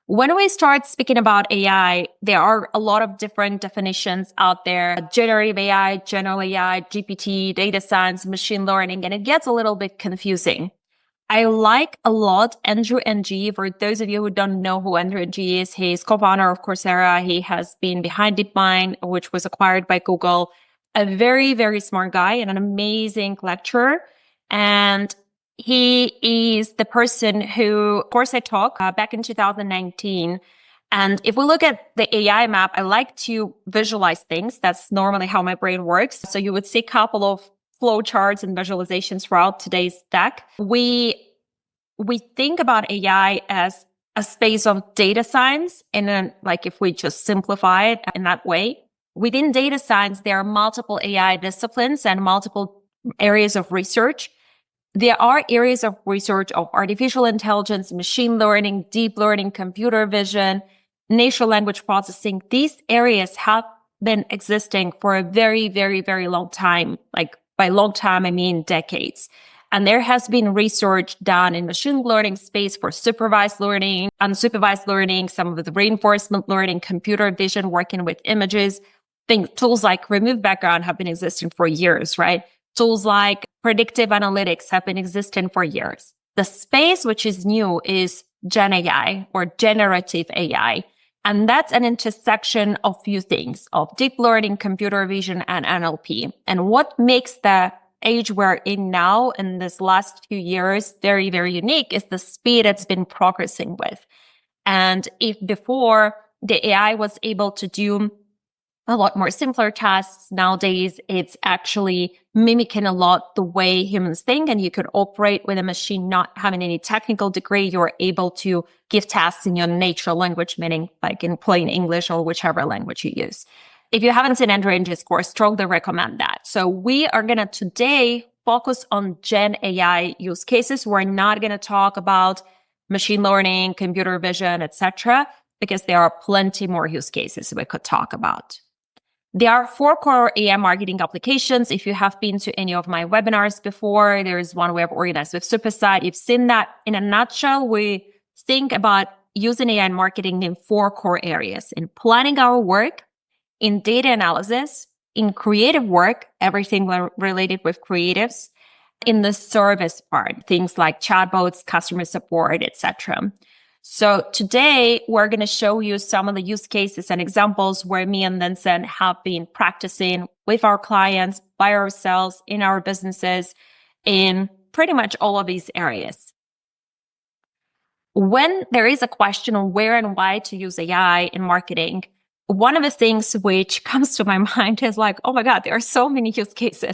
When we start speaking about AI, there are a lot of different definitions out there. Generative AI, general AI, GPT, data science, machine learning, and it gets a little bit confusing. I like a lot Andrew Ng. For those of you who don't know who Andrew Ng is, he's co-founder of Coursera. He has been behind DeepMind, which was acquired by Google. A very, very smart guy and an amazing lecturer. And he is the person who, of course, I talk back in 2019. And if we look at the AI map, I like to visualize things. That's normally how my brain works. So you would see a couple of flow charts and visualizations throughout today's deck. We think about AI as a space of data science, and then, like, if we just simplify it in that way, within data science, there are multiple AI disciplines and multiple areas of research. There are areas of research of artificial intelligence, machine learning, deep learning, computer vision, natural language processing. These areas have been existing for a very, very, very long time. Like, by long time, I mean decades. And there has been research done in machine learning space for supervised learning, unsupervised learning, some of the reinforcement learning, computer vision, working with images. Tools like remove background have been existing for years, right? Tools like predictive analytics have been existing for years. The space which is new is Gen AI or generative AI. And that's an intersection of few things, of deep learning, computer vision, and NLP. And what makes the age we're in now in this last few years very, very unique is the speed it's been progressing with. And if before the AI was able to do a lot more simpler tasks, nowadays it's actually mimicking a lot the way humans think, and you could operate with a machine not having any technical degree. You're able to give tasks in your natural language, meaning like in plain English or whichever language you use. If you haven't seen Andrew Ng's course, strongly recommend that. So we are going to today focus on Gen AI use cases. We're not going to talk about machine learning, computer vision, etc., because there are plenty more use cases we could talk about. There are 4 core AI marketing applications. If you have been to any of my webinars before, there is one we have organized with Supersite. You've seen that. In a nutshell, we think about using AI in marketing in 4 core areas: in planning our work, in data analysis, in creative work, everything related with creatives, in the service part, things like chatbots, customer support, etc. So today we're going to show you some of the use cases and examples where me and Vincent have been practicing with our clients, by ourselves, in our businesses, in pretty much all of these areas. When there is a question on where and why to use AI in marketing, one of the things which comes to my mind is like, oh my God, there are so many use cases.